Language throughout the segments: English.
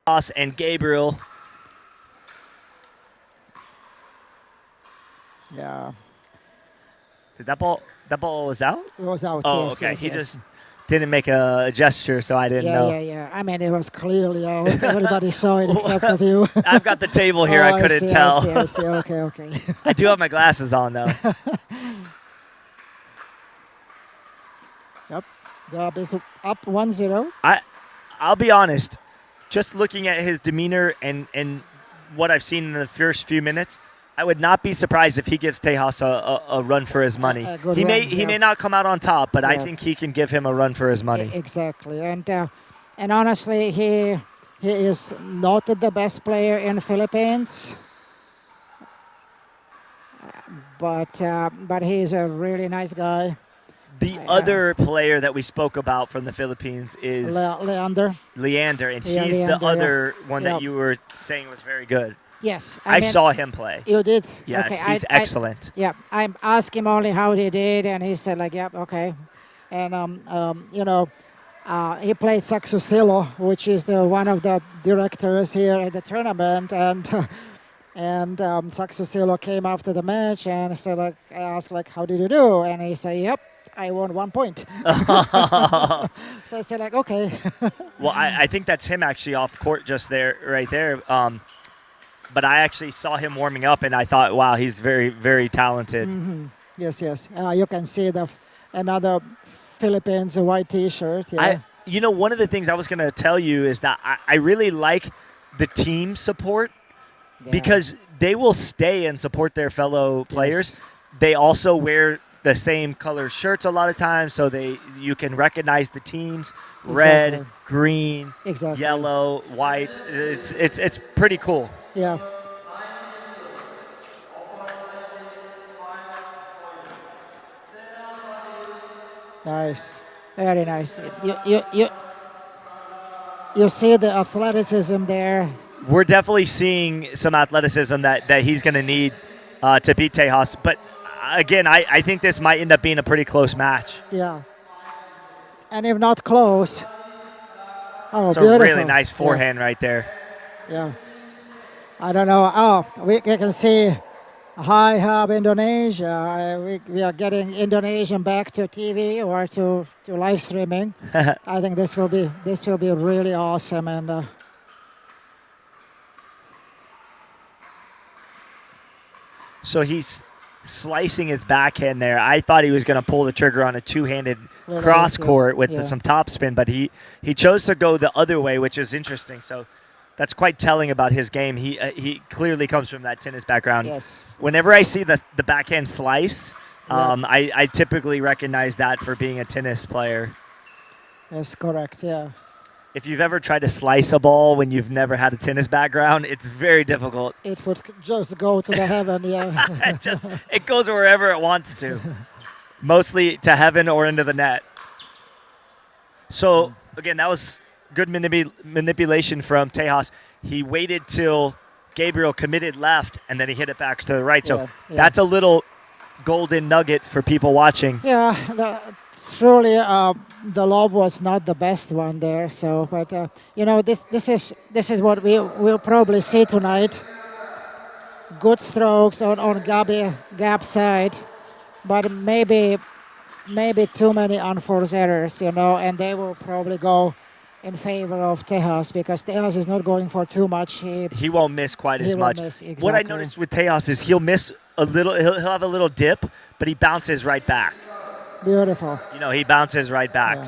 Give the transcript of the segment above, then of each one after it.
Tejas and Gabriel. Yeah. Did that ball was out? It was out. Oh, Yes, okay. yes, He yes. just didn't make a gesture, so I didn't know. Yeah. I mean, it was clearly out. Everybody saw it except of you. I've got the table here. Oh, I couldn't see, tell. I see. Okay. I do have my glasses on, though. Yep. Gab is up 1-0. I'll be honest. Just looking at his demeanor and what I've seen in the first few minutes, I would not be surprised if he gives Tejas a run for his money. He may not come out on top, but I Yeah. think he can give him a run for his money. Exactly. And honestly, he is not the best player in Philippines. But he's a really nice guy. The other player that we spoke about from the Philippines is Leander. Leander, and Yeah, he's Leander, the other one Yeah. that you were saying was very good. Yes. I mean, saw him play. You did? Yes, Okay. he's excellent. Yeah. I asked him only how he did, and he said, like, yep, okay. And, he played Saxosilo, which is one of the directors here at the tournament. And Saxosilo came after the match and said, like, I asked, like, how did you do? And he said, yep, I won 1 point. So I said, like, okay. Well, I think that's him actually off court just there, right there. But I actually saw him warming up, and I thought, wow, he's very, very talented. Mm-hmm. Yes. You can see another Philippines white T-shirt. Yeah. One of the things I was going to tell you is that I really like the team support because they will stay and support their fellow players. Yes. They also wear the same color shirts a lot of times, so you can recognize the teams: red, Exactly. green, Exactly. yellow, white. It's pretty cool. Yeah. Nice. Very nice. You see the athleticism there. We're definitely seeing some athleticism that he's going to need to beat Tejas. But again, I think this might end up being a pretty close match. Yeah. And if not close. Oh, it's beautiful. a really nice forehand right there. Yeah. I don't know. Oh, we can see Hi Hub Indonesia. We are getting Indonesian back to TV or to live streaming. I think this will be really awesome. And so he's slicing his backhand there. I thought he was going to pull the trigger on a two-handed cross court with some topspin, but he chose to go the other way, which is interesting. So that's quite telling about his game. He clearly comes from that tennis background. Yes. Whenever I see the backhand slice, I typically recognize that for being a tennis player. That's correct, yeah. If you've ever tried to slice a ball when you've never had a tennis background, it's very difficult. It would just go to the heaven, yeah. It goes wherever it wants to, mostly to heaven or into the net. So, again, that was good manipulation from Tejas. He waited till Gabriel committed left, and then he hit it back to the right. So that's a little golden nugget for people watching. Yeah, truly, the lob was not the best one there. So, but this is what we'll probably see tonight. Good strokes on Gab's side, but maybe too many unforced errors, and they will probably go in favor of Tejas because Tejas is not going for too much. He won't miss quite as much. Exactly. What I noticed with Tejas is he'll miss a little. He'll have a little dip, but he bounces right back. Beautiful. He bounces right back.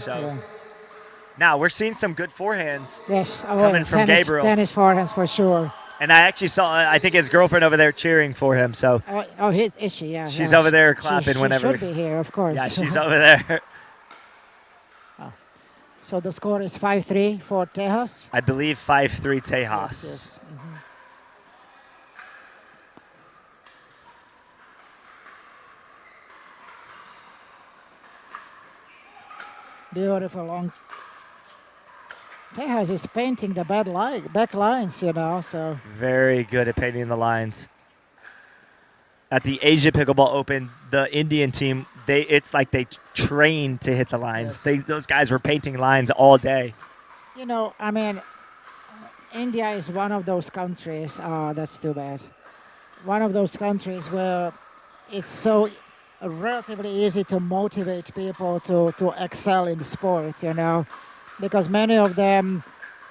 Now we're seeing some good forehands. Yes, coming from Gabriel. Tennis forehands for sure. And I actually saw, I think his girlfriend over there cheering for him. So. Is she? Yeah. She's over there clapping she whenever. She should be here, of course. Yeah, she's over there. So the score is 5-3 for Tejas. I believe 5-3 Tejas. Yes. Mm-hmm. Beautiful long. Tejas is painting the back lines, so. Very good at painting the lines. At the Asia Pickleball Open, the Indian team, it's like they trained to hit the lines. Yes. Those guys were painting lines all day. India is one of those countries. Oh, that's too bad. One of those countries where it's so relatively easy to motivate people to excel in sport, you know, because many of them,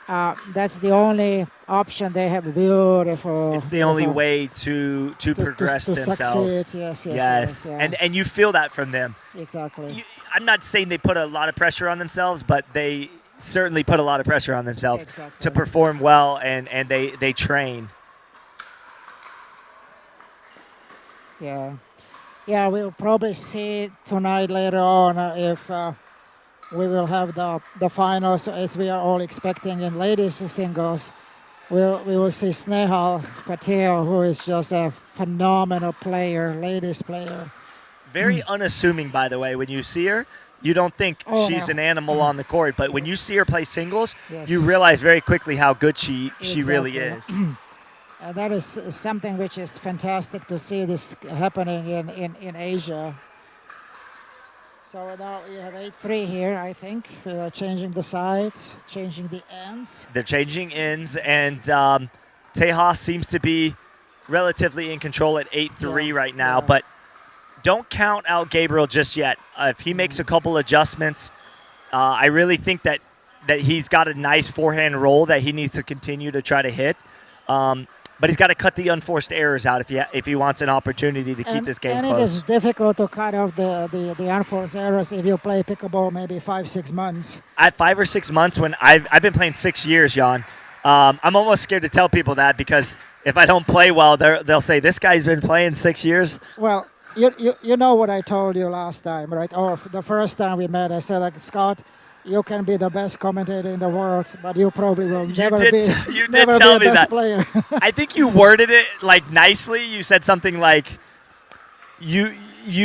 that's the only option they have. Beautiful. It's the only way to progress to themselves. succeed. Yes. Yeah. And you feel that from them. Exactly. I'm not saying they put a lot of pressure on themselves, but they certainly put a lot of pressure on themselves to perform well, and they train. Yeah, we'll probably see tonight later on if we will have the finals as we are all expecting in ladies singles. We will see Snehal Patel, who is just a phenomenal player, ladies player. Very unassuming, by the way. When you see her, you don't think she's an animal on the court, but when you see her play singles, you realize very quickly how good she really is. That is something which is fantastic to see this happening in Asia. So now you have 8-3 here, I think. Changing the sides, changing the ends. They're changing ends, and Tejas seems to be relatively in control at 8-3 right now, but don't count out Gabriel just yet. If he makes a couple adjustments, I really think that he's got a nice forehand roll that he needs to continue to try to hit. But he's got to cut the unforced errors out if he wants an opportunity to keep this game close. And it is difficult to cut off the unforced errors if you play pickleball maybe 5-6 months. At 5 or 6 months, when I've been playing 6 years, Jan, I'm almost scared to tell people that, because if I don't play well, they'll say, this guy's been playing 6 years. Well, you know what I told you last time, right? Or the first time we met, I said, like, Scott, you can be the best commentator in the world, but you probably will never be the best player. I think you worded it like nicely. You said something like, you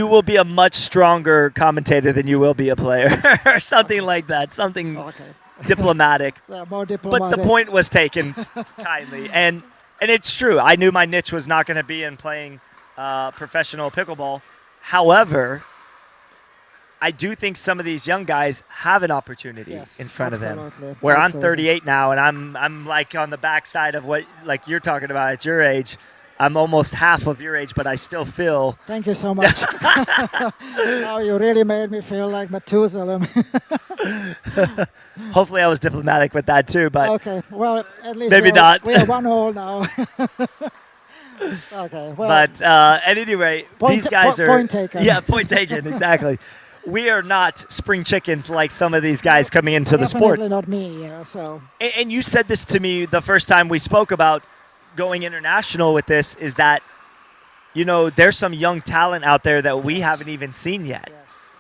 will be a much stronger commentator than you will be a player, or something like that. Something diplomatic. More diplomatic. But the point was taken kindly, and it's true. I knew my niche was not going to be in playing professional pickleball. However, I do think some of these young guys have an opportunity in front of them. Where I'm 38 now, and I'm like on the backside of what like you're talking about at your age. I'm almost half of your age, but I still feel. Thank you so much. Now you really made me feel like Methuselah. Hopefully, I was diplomatic with that too, but okay. Well, at least maybe not. We are 1 hole now. Okay. Well, but at any rate, these guys are point taken. Yeah, point taken. Exactly. We are not spring chickens like some of these guys coming into the sport. Definitely not me. Yeah. So. And you said this to me the first time we spoke about going international with this, is that, you know, there's some young talent out there that we haven't even seen yet.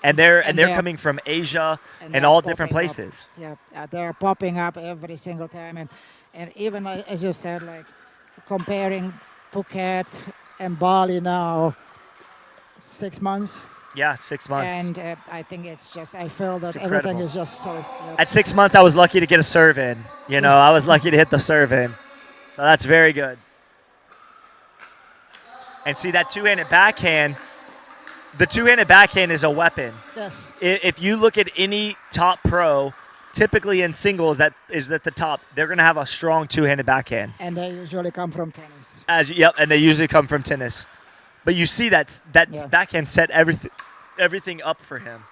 And they're coming from Asia and all different places. Yeah, they're popping up every single time, and even as you said, like comparing Phuket and Bali now, 6 months. Yeah, 6 months. And I think it's just, I feel that everything is just so. At 6 months, I was lucky to get a serve in. You know, I was lucky to hit the serve in. So that's very good. And see that two-handed backhand. The two-handed backhand is a weapon. Yes. If you look at any top pro, typically in singles that is at the top, they're going to have a strong two-handed backhand. And they usually come from tennis. Yep, and they usually come from tennis. But you see that backhand set everything up for him.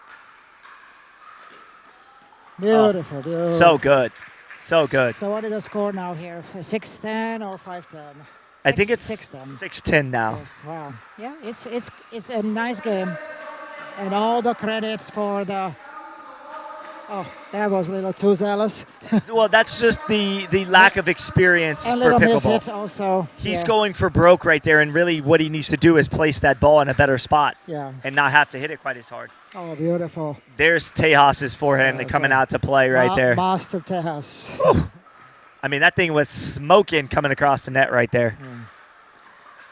Beautiful, beautiful. So good. So good. So what is the score now here? 6-10 or 5-10? I think it's 6-10. 6-10 now. Yes, wow. Yeah, it's a nice game. And all the credit for the... Oh, that was a little too zealous. Well, that's just the lack of experience for pickleball. Miss hit also. He's going for broke right there, and really what he needs to do is place that ball in a better spot and not have to hit it quite as hard. Oh, beautiful. There's Tejas' forehand coming out to play right there. Master Tejas. I mean, that thing was smoking coming across the net right there.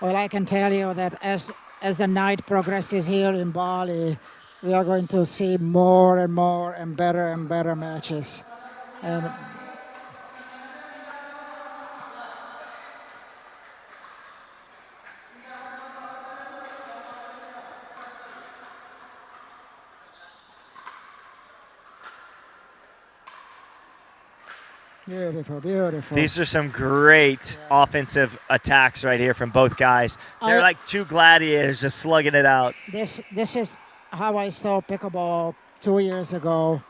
Well, I can tell you that as the night progresses here in Bali, we are going to see more and more and better matches. And Beautiful, beautiful. These are some great offensive attacks right here from both guys. They're like two gladiators just slugging it out. This is how I saw pickleball 2 years ago.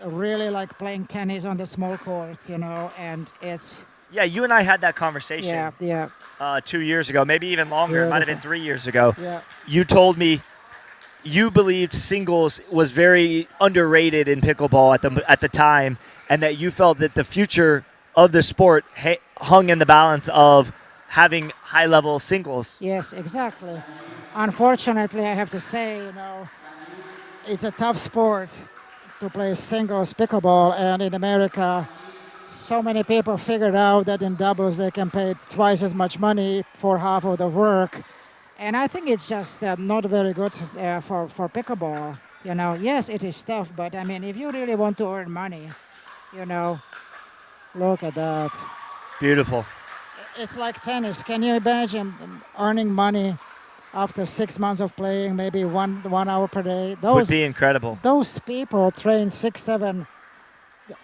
Really like playing tennis on the small court, and it's... Yeah, you and I had that conversation 2 years ago, maybe even longer. It might have been 3 years ago. Yeah. You told me you believed singles was very underrated in pickleball at the time, and that you felt that the future of the sport hung in the balance of having high-level singles. Yes, exactly. Unfortunately, I have to say, it's a tough sport to play singles pickleball, and in America, so many people figured out that in doubles they can pay twice as much money for half of the work. And I think it's just not very good for pickleball. Yes, it is tough, but I mean, if you really want to earn money, look at that. It's beautiful. It's like tennis. Can you imagine earning money after 6 months of playing, maybe one hour per day? Would be incredible. Those people train 6-7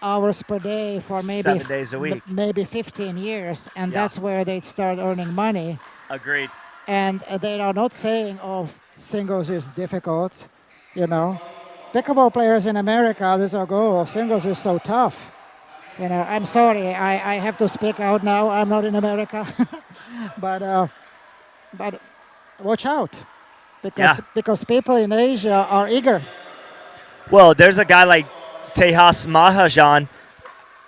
hours per day for maybe 7 days a week, maybe 15 years, and that's where they start earning money. Agreed. And they are not saying, singles is difficult, Pickleball players in America, this are goal. Singles is so tough. I'm sorry, I have to speak out now. I'm not in America, but watch out, because people in Asia are eager. Well, there's a guy like Tejas Mahajan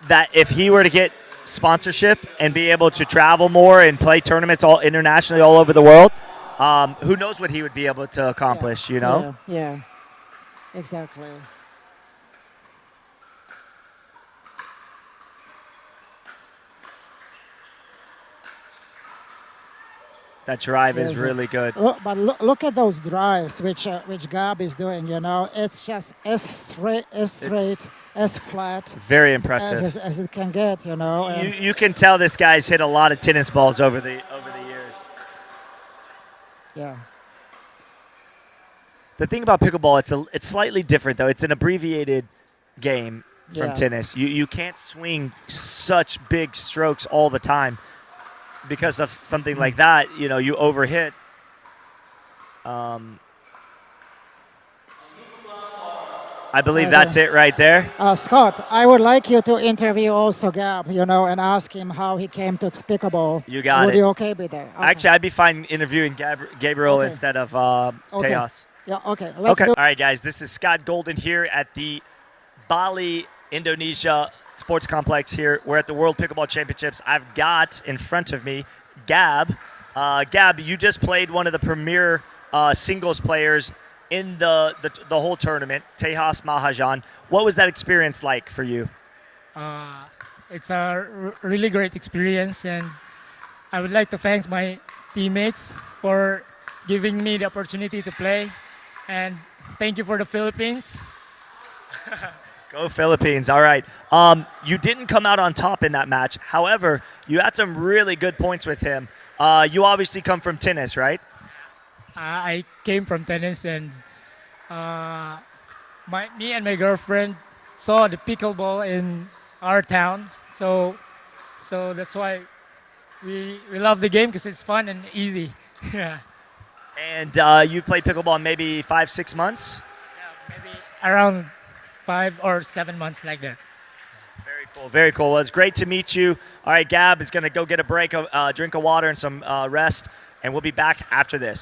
that if he were to get sponsorship and be able to travel more and play tournaments all internationally all over the world, who knows what he would be able to accomplish, Yeah, exactly. That drive is really good. But look at those drives, which Gab is doing. It's just as straight, as flat. Very impressive as it can get. You can tell this guy's hit a lot of tennis balls over the years. Yeah. The thing about pickleball, it's slightly different though. It's an abbreviated game from tennis. You can't swing such big strokes all the time. Because of something like that, you overhit. I believe that's it right there. Scott, I would like you to interview also Gab, and ask him how he came to pickleball. You got it. Would you okay with that? Okay. Actually, I'd be fine interviewing Gabriel instead of Tejas. Yeah, okay. Let's do. All right, guys, this is Scott Golden here at the Bali, Indonesia Sports Complex here. We're at the World Pickleball Championships. I've got in front of me Gab. Gab, you just played one of the premier singles players in the whole tournament, Tejas Mahajan. What was that experience like for you? It's a really great experience, and I would like to thank my teammates for giving me the opportunity to play, and thank you for the Philippines. Go Philippines. All right. You didn't come out on top in that match. However, you had some really good points with him. You obviously come from tennis, right? I came from tennis, and me and my girlfriend saw the pickleball in our town. So that's why we love the game, because it's fun and easy. Yeah. And you've played pickleball maybe 5-6 months? Yeah, maybe around 5 or 7 months, like that. Very cool. Very cool. Well, it's great to meet you. All right, Gab is going to go get a break, drink of water and some rest, and we'll be back after this.